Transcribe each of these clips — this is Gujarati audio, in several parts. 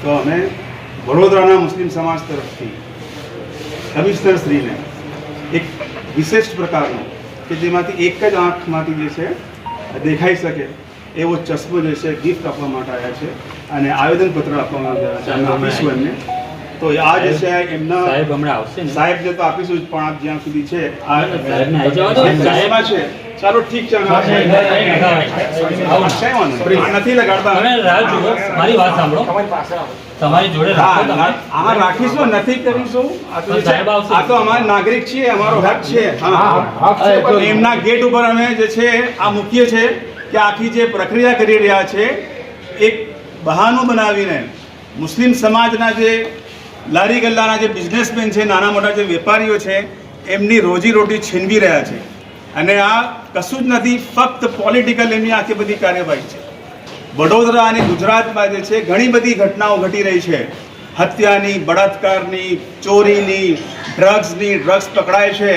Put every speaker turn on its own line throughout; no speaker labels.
તો અમે વડોદરાના મુસ્લિમ સમાજ તરફથી કમિશનર શ્રીને એક વિશિષ્ટ પ્રકારનો કે જેમાંથી એક જ આંખમાંથી જે છે દેખાઈ શકે એવો ચશ્મો જે છે ગિફ્ટ આપવા માટે આવ્યા છે અને આવેદનપત્ર આપવામાં આવ્યા છે અમે આપીશું એમને. તો આ જે છે એમના સાહેબ હમણાં આવશે ને સાહેબ જે તો આપીશું જ, પણ આપ જ્યાં સુધી છે આ છે. ચાલો ઠીક છે, નથી લગાડતા.
મારી વાત સાંભળો, તમારી જોડે
આમાં રાખીશું, નથી કરીશું. આ તો અમારા નાગરિક છીએ, અમારો હક છે. એમના ગેટ ઉપર અમે જે છે આ મૂકીએ છીએ કે આખી જે પ્રક્રિયા કરી રહ્યા છે એક બહાનું બનાવીને મુસ્લિમ સમાજના જે લારી ગલ્લાના જે બિઝનેસમેન છે, નાના મોટા જે વેપારીઓ છે, એમની રોજીરોટી છીનવી રહ્યા છે. અને આ કશું જ નથી, ફક્ત પોલિટિકલ એમની આખી બધી કાર્યવાહી છે. વડોદરા અને ગુજરાતમાં જે છે ઘણી બધી ઘટનાઓ ઘટી રહી છે, હત્યાની, બળાત્કારની, ચોરીની, ડ્રગ્સ પકડાય છે.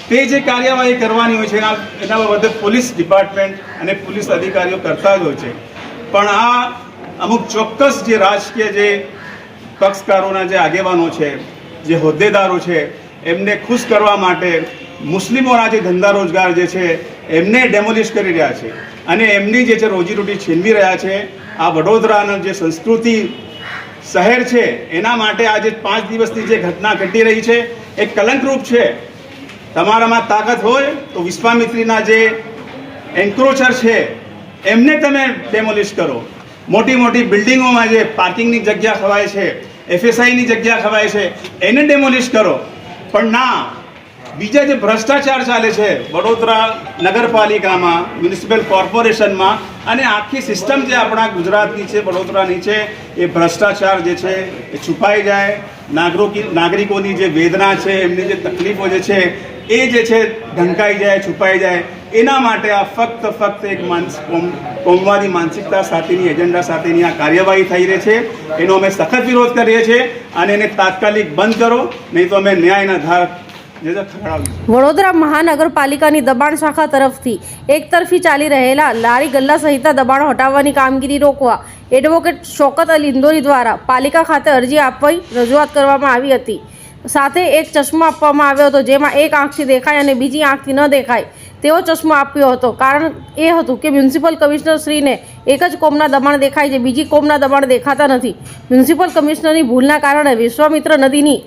તે જે કાર્યવાહી કરવાની હોય છે એના બાબતે પોલીસ ડિપાર્ટમેન્ટ અને પોલીસ અધિકારીઓ કરતા જ હોય છે. પણ આ અમુક ચોક્કસ જે રાજકીય જે પક્ષકારોના જે આગેવાનો છે, જે હોદ્દેદારો છે, એમને ખુશ કરવા માટે મુસ્લિમોના જે ધંધા રોજગાર જે છે એમને ડેમોલિશ કરી રહ્યા છે અને એમની જે છે રોજીરોટી છીનવી રહ્યા છે. આ વડોદરાના જે સંસ્કૃતિ શહેર છે એના માટે આજે 5 દિવસની જે ઘટના ઘટી રહી છે એ કલંકરૂપ છે. તમારામાં તાકાત હોય તો વિશ્વામિત્રીના જે એન્ક્રોચર છે એમને તમે ડેમોલિશ કરો. મોટી મોટી બિલ્ડિંગોમાં જે પાર્કિંગની જગ્યા ખવાય છે, FSIની જગ્યા ખવાય છે, એને ડેમોલિશ કરો. પણ ના, બીજા જે ભ્રષ્ટાચાર ચાલે છે વડોદરા નગરપાલિકામાં, મ્યુનિસિપલ કોર્પોરેશનમાં અને આખી સિસ્ટમ જે આપણા ગુજરાતની છે, વડોદરાની છે, એ ભ્રષ્ટાચાર જે છે એ છુપાઈ જાય. નાગરિકોની જે વેદના છે, એમની જે તકલીફો જે છે એ જે છે ઢંકાઈ જાય, છુપાઈ જાય. એના માટે આ ફક્ત એક કોમવાદી માનસિકતા સાથેની એજન્ડા સાથેની આ કાર્યવાહી થઈ રહી છે. એનો અમે સખત વિરોધ કરીએ છીએ અને એને તાત્કાલિક બંધ કરો, નહીં તો અમે ન્યાયના ધાર
વડોદરા મહાનગરપાલિકાની દબાણ શાખા તરફથી એકતરફી ચાલી રહેલા લારી ગલ્લા સહિતના દબાણો હટાવવાની કામગીરી રોકવા એડવોકેટ શૌકત અલી ઇન્દોરી દ્વારા પાલિકા ખાતે અરજી આપવી રજૂઆત કરવામાં આવી હતી. સાથે એક ચશ્મો આપવામાં આવ્યો હતો, જેમાં એક આંખથી દેખાય અને બીજી આંખથી ન દેખાય તેવો ચશ્મો આપ્યો હતો. કારણ એ હતું કે મ્યુનિસિપલ કમિશનર શ્રીને એક જ કોમના દબાણ દેખાય છે, બીજી કોમના દબાણ દેખાતા નથી. મ્યુનિસિપલ કમિશનરની ભૂલના કારણે વિશ્વામિત્ર નદીની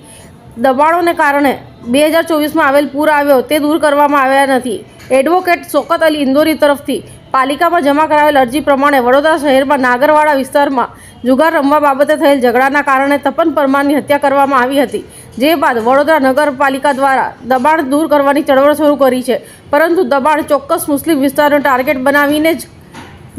દબાણોને કારણે 2024માં આવેલ પૂર આવ્યો તે દૂર કરવામાં આવ્યા નથી. એડવોકેટ શૌકત અલી ઇન્દોરી તરફથી પાલિકામાં જમા કરાવેલ અરજી પ્રમાણે વડોદરા શહેરમાં નાગરવાડા વિસ્તારમાં જુગાર રમવા બાબતે થયેલ ઝઘડાના કારણે તપન પરમારની હત્યા કરવામાં આવી હતી. જે બાદ વડોદરા નગરપાલિકા દ્વારા દબાણ દૂર કરવાની ચળવળ શરૂ કરી છે, પરંતુ દબાણ ચોક્કસ મુસ્લિમ વિસ્તારનો ટાર્ગેટ બનાવીને જ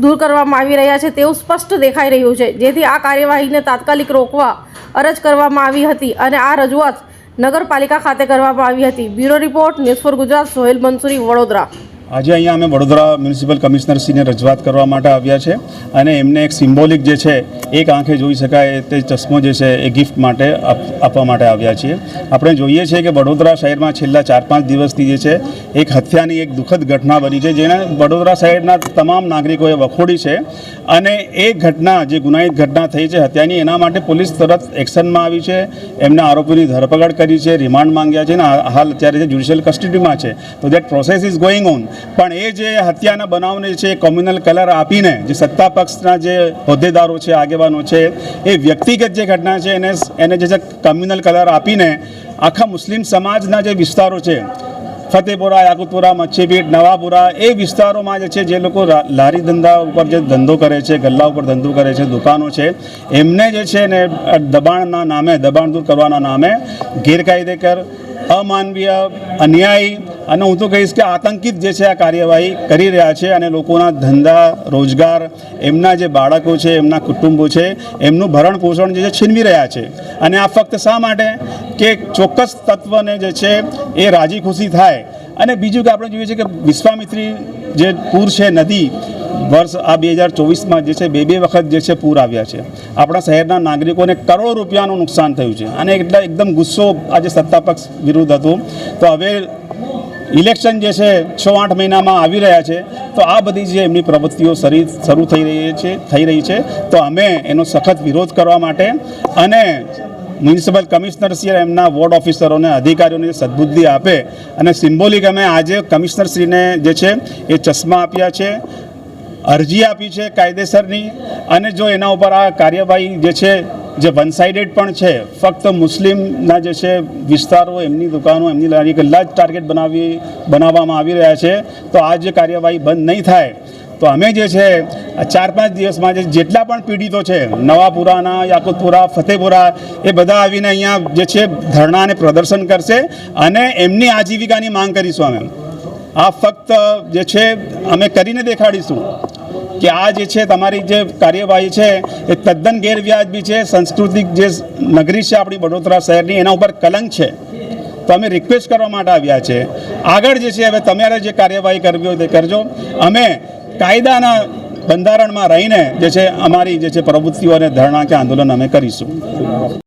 દૂર કરવામાં આવી રહ્યા છે તેવું સ્પષ્ટ દેખાઈ રહ્યું છે. જેથી આ કાર્યવાહીને તાત્કાલિક રોકવા અરજ કરવામાં આવી હતી અને આ રજૂઆત નગરપાલિકા ખાતે કરવામાં આવી હતી. Bureau report, news for Gujarat, Sohel Mansuri, Vadodara.
આજે અહીંયા અમે વડોદરા મ્યુનિસિપલ કમિશનરશ્રીને રજૂઆત કરવા માટે આવ્યા છે અને એમને એક સિમ્બોલિક જે છે એક આંખે જોઈ શકાય તે ચશ્મો જે છે એ ગિફ્ટ માટે આપવા માટે આવ્યા છીએ. આપણે જોઈએ છીએ કે વડોદરા શહેરમાં છેલ્લા 4-5 દિવસથી જે છે એક હત્યાની એક દુઃખદ ઘટના બની છે, જેને વડોદરા શહેરના તમામ નાગરિકોએ વખોડી છે. અને એ ઘટના જે ગુનાહિત ઘટના થઈ છે હત્યાની, એના માટે પોલીસ તરત એક્શનમાં આવી છે. એમના આરોપીની ધરપકડ કરી છે, રિમાન્ડ માંગ્યા છે અને હાલ અત્યારે જ્યુડિશિયલ કસ્ટડીમાં છે. તો that process is going on. પણ એ જે હત્યાના બનાવને છે કોમ્યુનલ કલર આપીને જે સત્તા પક્ષના જે હોદ્દેદારો છે, આગેવાનો છે, એ વ્યક્તિગત જે ઘટના છે એને જે કોમ્યુનલ કલર આપીને આખા મુસ્લિમ સમાજના જે વિસ્તારો છે, ફતેપુરા, યાકુતપુરા, મચ્છીપીઠ, નવાપુરા, એ વિસ્તારોમાં જે છે જે લોકો લારી ધંધા ઉપર જે ધંધો કરે છે, ગલ્લા ઉપર ધંધો કરે છે, દુકાનો છે, એમને જે છે ને દબાણના નામે, દબાણ દૂર કરવાના નામે ગેરકાયદેસર, અમાનવીય, અન્યાયી અને હું તો કહીશ કે આતંકિત જે છે આ કાર્યવાહી કરી રહ્યા છે અને લોકોના ધંધા, રોજગાર, એમના જે બાળકો છે, એમના કુટુંબો છે, એમનું ભરણ પોષણ જે છે છીનવી રહ્યા છે. અને આ ફક્ત શા માટે કે ચોક્કસ તત્વને જે છે એ રાજી ખુશી થાય. અને બીજું કે આપણે જોઈએ છે કે વિશ્વામિત્રી જે પૂર છે નદી, વર્ષ આ 2024માં જે છે બે વખત જે છે પૂર આવ્યા છે. આપણા શહેરના નાગરિકોને કરોડો રૂપિયાનું નુકસાન થયું છે અને એટલે એકદમ ગુસ્સો આજે સત્તાપક્ષ વિરુદ્ધ હતો. તો હવે ઇલેક્શન જે છે 6-8 મહિનામાં આવી રહ્યા છે, તો આ બધી જે એમની પ્રવૃત્તિઓ શરૂ થઈ રહી છે, તો અમે એનો સખત વિરોધ કરવા માટે અને મ્યુનિસિપલ કમિશનરશ્રી એમના વોર્ડ ઓફિસરોને અધિકારીઓને સદબુદ્ધિ આપે અને સિમ્બોલિક અમે આજે કમિશનરશ્રીને જે છે એ ચશ્મા આપ્યા છે, અરજી આપી છે કાયદેસરની, અને જો એના ઉપર આ કાર્યવાહી જે છે જે વન સાઇડેડ પણ છે, ફક્ત મુસ્લિમના જે છે વિસ્તારો, એમની દુકાનો, એમની લારી ગલ્લા જ ટાર્ગેટ બનાવવામાં આવી રહ્યા છે, તો આ જે કાર્યવાહી બંધ નહીં થાય તો અમે જે છે 4-5 દિવસમાં જેટલા પણ પીડિતો છે, નવાપુરાના, યાકુતપુરા, ફતેપુરા, એ બધા આવીને અહીંયા જે છે ધરણા અને પ્રદર્શન કરશે અને એમની આજીવિકાની માંગ કરીશું. અમે આ ફક્ત જે છે અમે કરીને દેખાડીશું કે આ જે છે તમારી જે કાર્યવાહી છે એ તદ્દન ગેરવ્યાજબી છે, સાંસ્કૃતિક જે નગરી છે આપણી વડોદરા શહેરની, એના ઉપર કલંક છે. તો અમે રિક્વેસ્ટ કરવા માટે આવ્યા છે. આગળ જે છે હવે તમારે જે કાર્યવાહી કરવી હોય તે કરજો. અમે કાયદાના બંધારણમાં રહીને જે છે અમારી જે છે પ્રવૃત્તિઓ અને ધરણા કે આંદોલન અમે કરીશું.